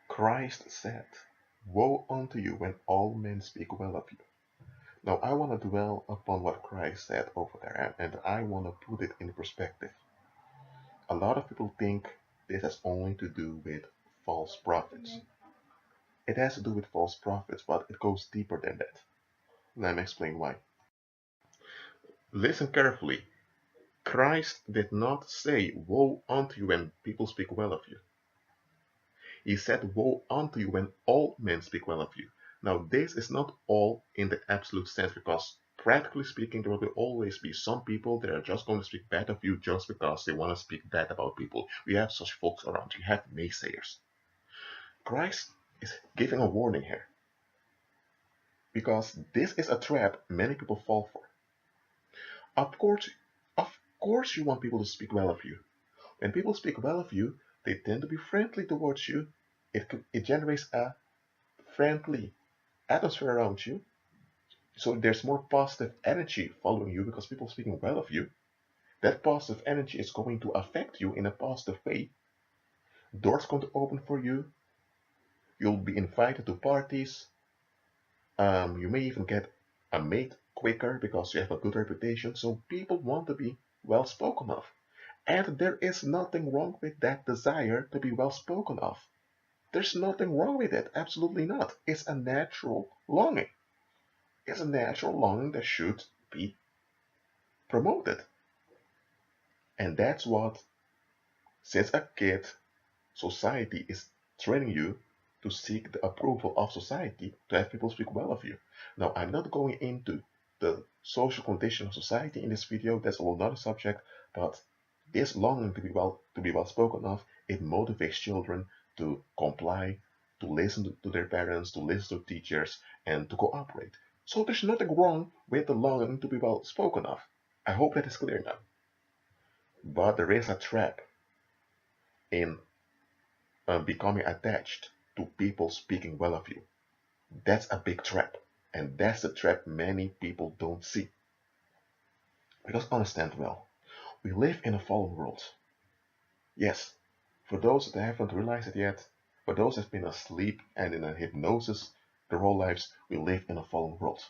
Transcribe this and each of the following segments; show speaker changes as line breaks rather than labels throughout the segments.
Christ said, "Woe unto you when all men speak well of you." Now, I want to dwell upon what Christ said over there, and I want to put it in perspective. A lot of people think this has only to do with false prophets. It has to do with false prophets, but it goes deeper than that. Let me explain why. Listen carefully. Christ did not say, "Woe unto you when people speak well of you." He said, "Woe unto you when all men speak well of you." Now, this is not all in the absolute sense, because practically speaking, there will always be some people that are just going to speak bad of you just because they want to speak bad about people. We have such folks around. You have naysayers. Christ is giving a warning here, because this is a trap many people fall for. Of course, of course, you want people to speak well of you. When people speak well of you, they tend to be friendly towards you. It generates a friendly atmosphere around you. So there's more positive energy following you because people speaking well of you. That positive energy is going to affect you in a positive way. Doors going to open for you. You'll be invited to parties. You may even get a mate quicker because you have a good reputation. So people want to be well spoken of. And there is nothing wrong with that desire to be well spoken of. There's nothing wrong with it. Absolutely not. It's a natural longing. It's a natural longing that should be promoted. And that's what, since a kid, society is training you to seek the approval of society, to have people speak well of you. Now, I'm not going into the social condition of society in this video. That's a whole other subject. But this longing to be well spoken of, it motivates children to comply, to listen to their parents, to listen to teachers, and to cooperate. So there's nothing wrong with the longing to be well spoken of. I hope that is clear now. But there is a trap in becoming attached to people speaking well of you. That's a big trap. And that's the trap many people don't see. Because understand well, we live in a fallen world. Yes, for those that haven't realized it yet, for those that have been asleep and in a hypnosis their whole lives, we live in a fallen world.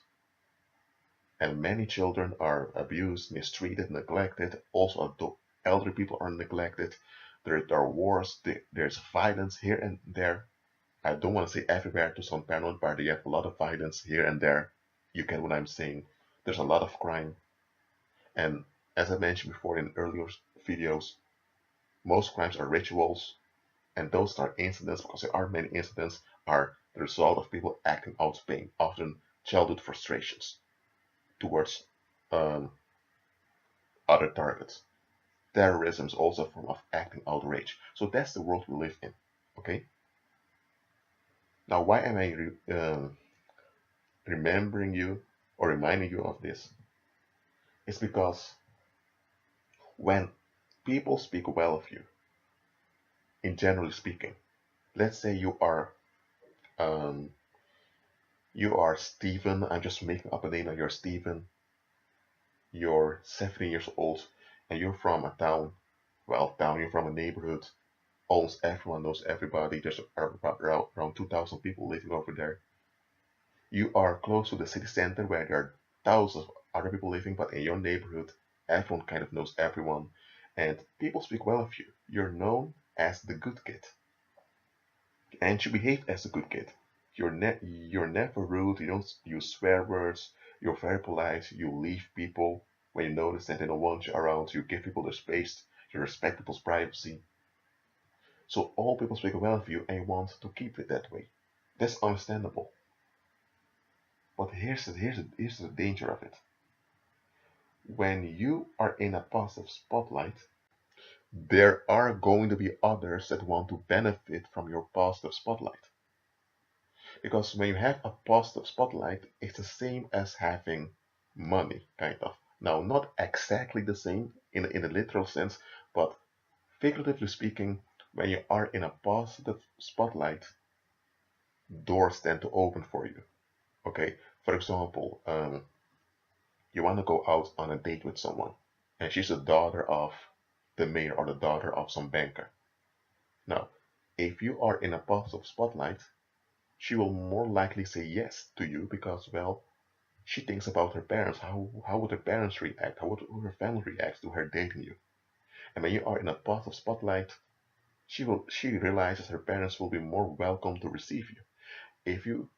And many children are abused, mistreated, neglected. Also, elderly people are neglected. There are wars, there's violence here and there. I don't want to say everywhere to some paranoid party. You have a lot of violence here and there. You get what I'm saying. There's a lot of crime. And as I mentioned before in earlier videos, most crimes are rituals. And those are incidents, because there are many incidents, are the result of people acting out pain, often childhood frustrations towards um, other targets. Terrorism is also a form of acting out rage. So that's the world we live in. Okay? Now, why am I remembering you or reminding you of this? It's because when people speak well of you, in generally speaking, let's say um, you are Stephen. I'm just making up a name. You're Stephen. You're 17 years old, and you're from a town. Well, town. You're from a neighborhood. Almost everyone knows everybody. There's around 2,000 people living over there. You are close to the city center where there are thousands of other people living, but in your neighborhood, everyone kind of knows everyone, and people speak well of you. You're known as the good kid, and you behave as a good kid. You're never rude. You don't use swear words. You're very polite. You leave people when you notice that they don't want you around. You give people their space. You respect people's privacy. So all people speak well of you and want to keep it that way. That's understandable. But here's the danger of it. When you are in a positive spotlight, there are going to be others that want to benefit from your positive spotlight. Because when you have a positive spotlight, it's the same as having money, kind of. Now, not exactly the same in a literal sense, but figuratively speaking, when you are in a positive spotlight, doors tend to open for you. Okay, for example, you want to go out on a date with someone, and she's the daughter of the mayor or the daughter of some banker. Now, If you are in a positive spotlight, she will more likely say yes to you because, well, she thinks about her parents. How would her parents react? How would her family react to her dating you? And when you are in a positive spotlight, she realizes her parents will be more welcome to receive you. If you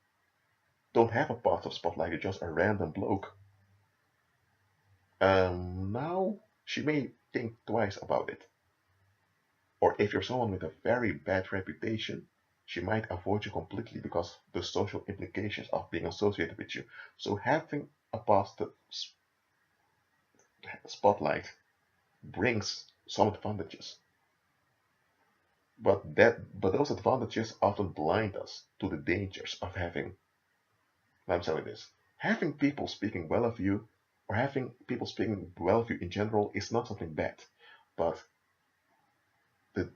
don't have a positive spotlight, you're just a random bloke, now she may think twice about it. Or if you're someone with a very bad reputation, she might avoid you completely because the social implications of being associated with you. So having a positive spotlight brings some advantages. But those advantages often blind us to the dangers of having, let me tell you this, having people speaking well of you or having people speaking well of you in general is not something bad. But the,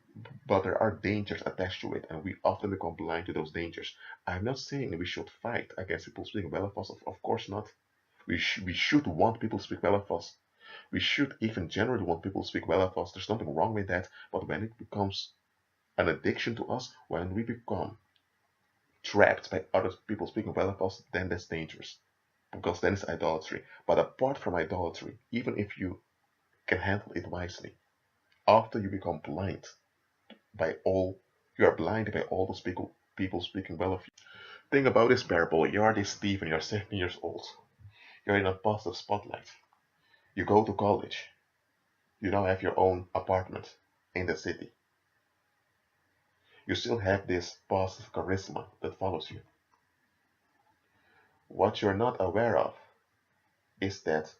but there are dangers attached to it, and we often become blind to those dangers. I'm not saying that we should fight against people speaking well of us. Of course not. We should want people to speak well of us. We should even generally want people to speak well of us. There's nothing wrong with that. But when it becomes an addiction to us, when we become trapped by other people speaking well of us, then that's dangerous. Because then it's idolatry. But apart from idolatry, even if you can handle it wisely, after you become blind by all, you are blinded by all those people speaking well of you. Think about this parable. You are this Stephen, you're 17 years old. You're in a positive spotlight. You go to college. You now have your own apartment in the city. You still have this positive charisma that follows you. What you're not aware of is that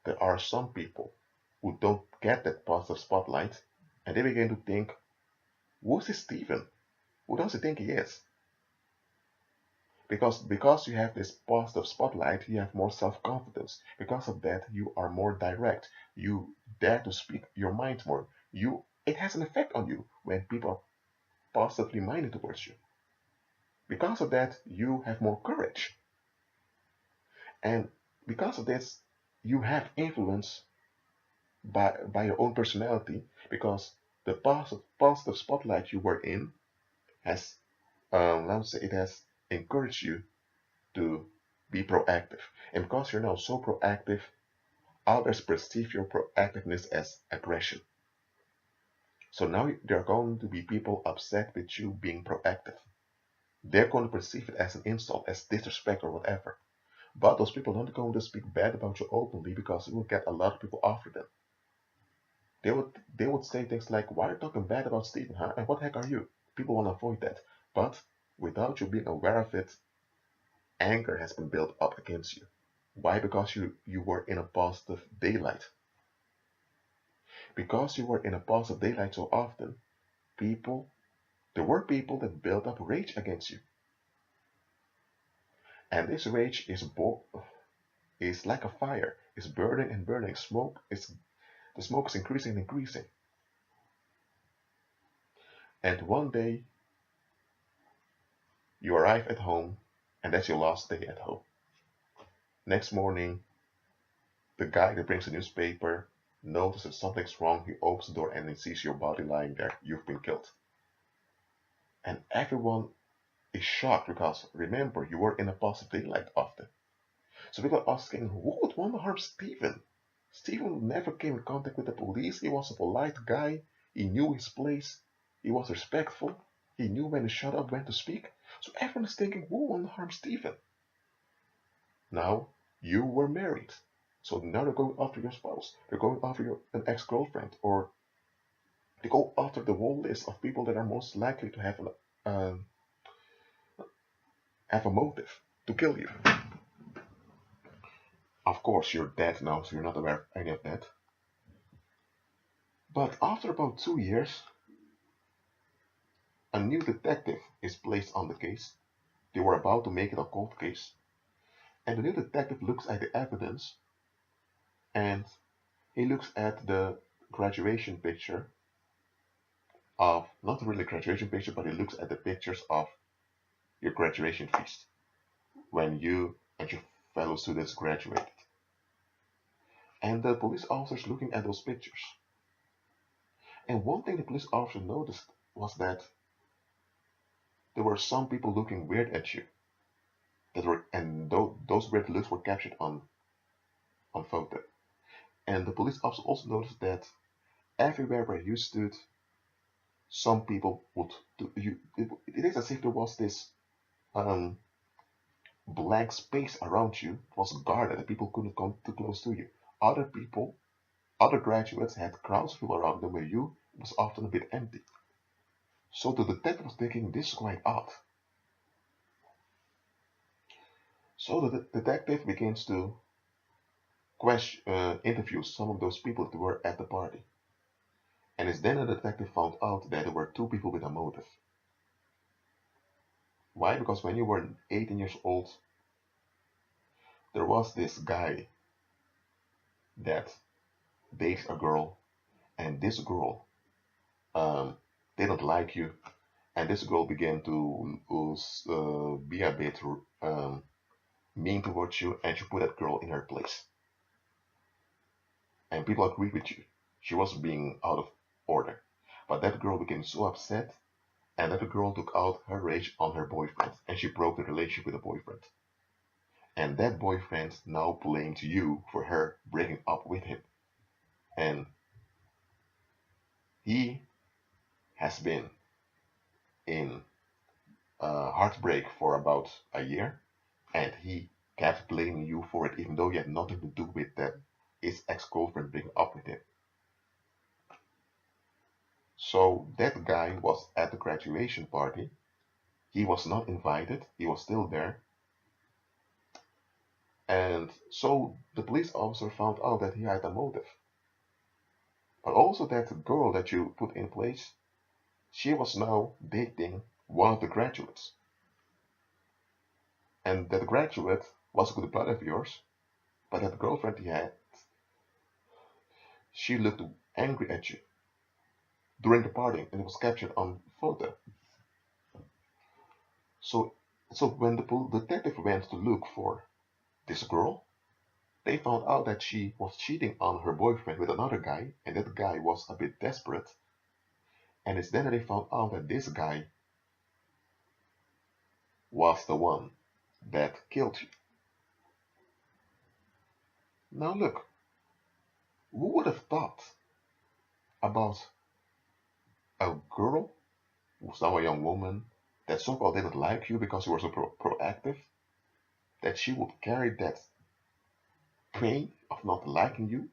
there are some people who don't get that positive spotlight and they begin to think, who's this Stephen? Who does he think he is? Because you have this positive spotlight, you have more self-confidence. Because of that, you are more direct. You dare to speak your mind more. It has an effect on you when people are positively minded towards you. Because of that, you have more courage. And because of this, you have influence by your own personality because the positive spotlight you were in has, let's say, it has encouraged you to be proactive. And because you're now so proactive, others perceive your proactiveness as aggression. So now there are going to be people upset with you being proactive. They're going to perceive it as an insult, as disrespect, or whatever. But those people aren't going to speak bad about you openly because it will get a lot of people after them. They would say things like, "Why are you talking bad about Stephen, huh? And what the heck are you?" People want to avoid that. But without you being aware of it, anger has been built up against you. Why? Because you were in a positive daylight. Because you were in a positive daylight so often, there were people that built up rage against you. And this rage is like a fire. It's burning and burning. The smoke is increasing and increasing. And one day, you arrive at home, and that's your last day at home. Next morning, the guy that brings the newspaper notices something's wrong. He opens the door and he sees your body lying there. You've been killed. And everyone is shocked because remember, you were in a positive daylight often. So people are asking, who would want to harm Stephen? Stephen never came in contact with the police. He was a polite guy. He knew his place. He was respectful. He knew when to shut up, when to speak. So everyone is thinking, who would want to harm Stephen? Now, you were married. So now they're going after your spouse. They're going after an ex-girlfriend. Or they go after the whole list of people that are most likely to have a motive to kill you. Of course, you're dead now, so you're not aware of any of that. But after about 2 years, a new detective is placed on the case. They were about to make it a cold case. And the new detective looks at the evidence and he looks at the graduation picture of, not really graduation picture, but he looks at the pictures of your graduation feast when you and your fellow students graduated. And the police officer's looking at those pictures. And one thing the police officer noticed was that there were some people looking weird at you. And those weird looks were captured on photo. And the police officer also noticed that everywhere where you stood, some people would do you. It is as if there was this um, blank space around you. It was guarded, and people couldn't come too close to you. Other people, other graduates had crowds full around them, where you was often a bit empty. So the detective was thinking this is quite odd. So the detective begins to interview some of those people that were at the party. And it's then the detective found out that there were two people with a motive. Why? Because when you were 18 years old, there was this guy that dates a girl, and this girl um, didn't like you, and this girl began to be a bit um, mean towards you, and you put that girl in her place. And people agreed with you. She was being out of order. But that girl became so upset, and that girl took out her rage on her boyfriend, and she broke the relationship with the boyfriend. And that boyfriend now blamed you for her breaking up with him. And he has been in heartbreak for about a year, and he kept blaming you for it, even though you had nothing to do with that his ex-girlfriend breaking up with him. So that guy was at the graduation party. He was not invited. He was still there. And so the police officer found out that he had a motive. But also that girl that you put in place, she was now dating one of the graduates. And that graduate was a good buddy of yours, but that girlfriend he had, she looked angry at you during the party, and it was captured on photo. So, so when the detective went to look for this girl, they found out that she was cheating on her boyfriend with another guy, and that guy was a bit desperate. And it's then that they found out that this guy was the one that killed you. Now look, who would have thought about a girl who's now a young woman that so-called didn't like you because you were so proactive, that she would carry that pain of not liking you,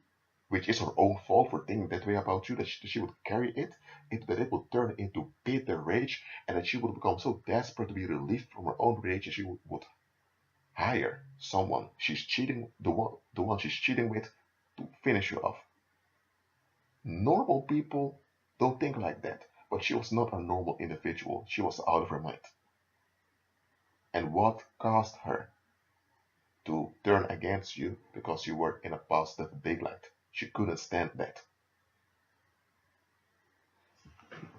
which is her own fault for thinking that way about you, that she would carry that it would turn into bitter rage, and that she would become so desperate to be relieved from her own rage that she would hire someone the one she's cheating with, to finish you off. Normal people don't think like that, but she was not a normal individual. She was out of her mind. And what caused her to turn against you because you were in a positive big light? She couldn't stand that.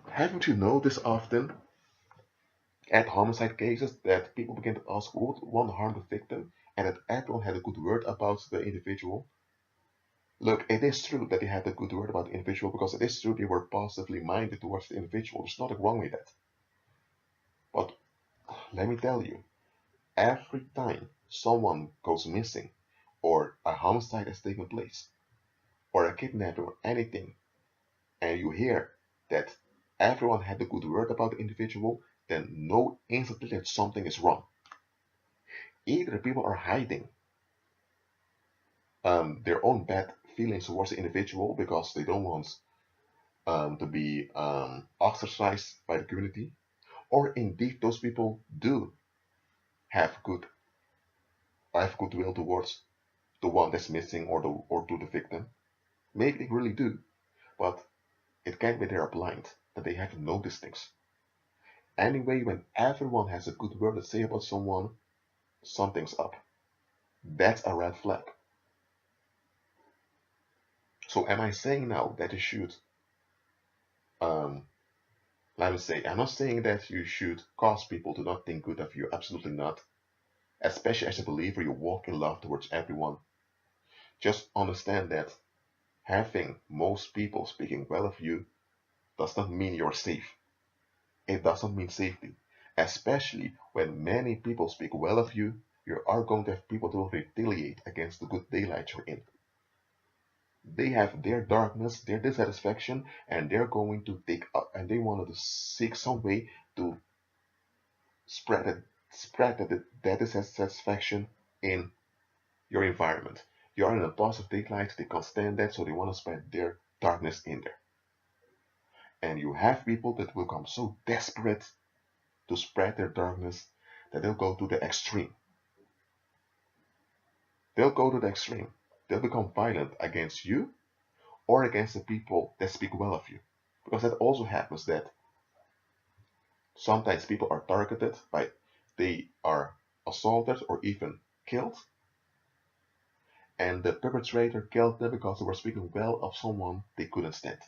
Haven't you noticed often at homicide cases that people begin to ask who would want to harm the victim, and that everyone had a good word about the individual? Look, it is true that they had a good word about the individual, because it is true they were positively minded towards the individual. There's nothing wrong with that. But let me tell you, every time someone goes missing, or a homicide has taken place, or a kidnapping, or anything, and you hear that everyone had a good word about the individual, then know instantly that something is wrong. Either people are hiding their own bad feelings towards the individual because they don't want to be ostracized by the community, or indeed those people do have goodwill towards the one that's missing, or to the victim. Maybe they really do, but it can't be they are blind, that they haven't noticed things. Anyway, when everyone has a good word to say about someone, something's up. That's a red flag. So am I saying now that you should, um, let me say, I'm not saying that you should cause people to not think good of you. Absolutely not. Especially as a believer, you walk in love towards everyone. Just understand that having most people speaking well of you does not mean you're safe. It does not mean safety. Especially when many people speak well of you, you are going to have people to retaliate against the good daylight you're in. They have their darkness, their dissatisfaction, and they're going to take up and they wanted to seek some way to spread it, spread that dissatisfaction in your environment. You're in a positive daylight, they can't stand that, so they want to spread their darkness in there. And you have people that will come so desperate to spread their darkness that they'll go to the extreme. They'll go to the extreme. They'll become violent against you or against the people that speak well of you. Because that also happens that sometimes people are targeted by, they are assaulted or even killed. And the perpetrator killed them because they were speaking well of someone they couldn't stand.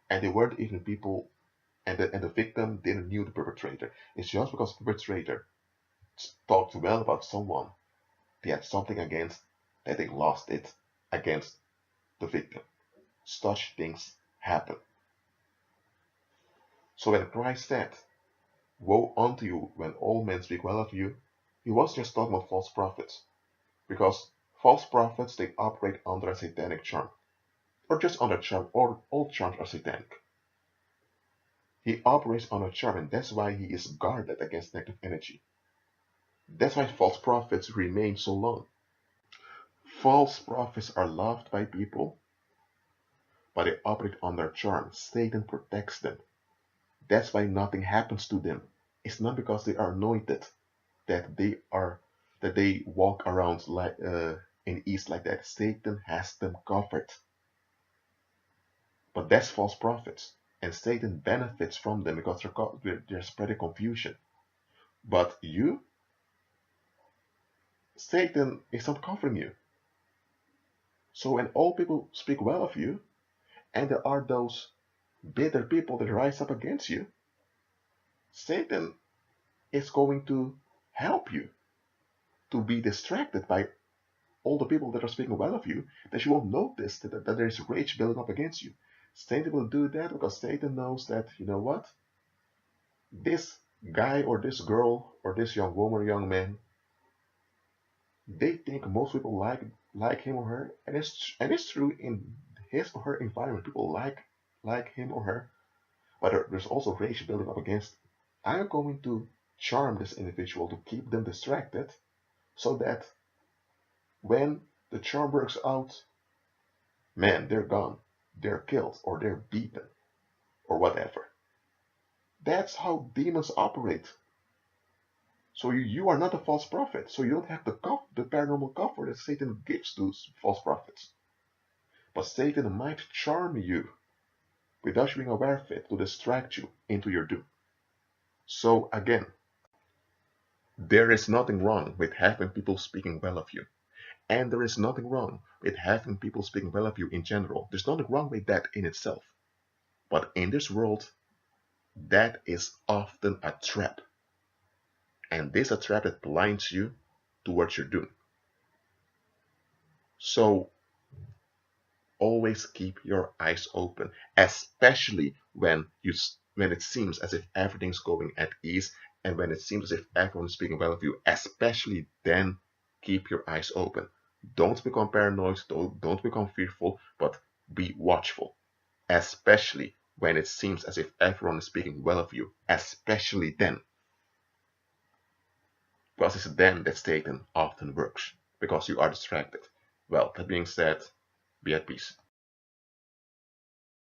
And they weren't even people, and the victim didn't knew the perpetrator. It's just because the perpetrator talked well about someone they had something against that they lost it against the victim. Such things happen. So when Christ said, "Woe unto you when all men speak well of you," he was just talking about false prophets. Because false prophets, they operate under a satanic charm. Or just under charm, or all charms are satanic. He operates on a charm, and that's why he is guarded against negative energy. That's why false prophets remain so long. False prophets are loved by people, but they operate on their charm. Satan protects them. That's why nothing happens to them. It's not because they are anointed that they walk around like in East like that. Satan has them covered. But that's false prophets, and Satan benefits from them because they're spreading confusion. But you, Satan is not covering you. So when all people speak well of you, and there are those bitter people that rise up against you, Satan is going to help you to be distracted by all the people that are speaking well of you, that you won't notice that there is rage building up against you. Satan will do that because Satan knows that, you know what? This guy or this girl or this young woman or young man, they think most people like him or her, and it's true in his or her environment. People like him or her, but there's also rage building up against. I'm going to charm this individual to keep them distracted, so that when the charm works out, man, they're gone, they're killed, or they're beaten, or whatever. That's how demons operate. So you are not a false prophet. So you don't have the paranormal cover that Satan gives to false prophets. But Satan might charm you without you being aware of it to distract you into your doom. So again, there is nothing wrong with having people speaking well of you. And there is nothing wrong with having people speaking well of you in general. There's nothing wrong with that in itself. But in this world, that is often a trap. And this is a trap that blinds you to what you're doing. So always keep your eyes open, especially when it seems as if everything's going at ease and when it seems as if everyone's speaking well of you. Especially then, keep your eyes open. Don't become paranoid, don't become fearful, but be watchful. Especially when it seems as if everyone is speaking well of you. Especially then. Because it's then that Satan often works. Because you are distracted. Well, that being said, be at peace.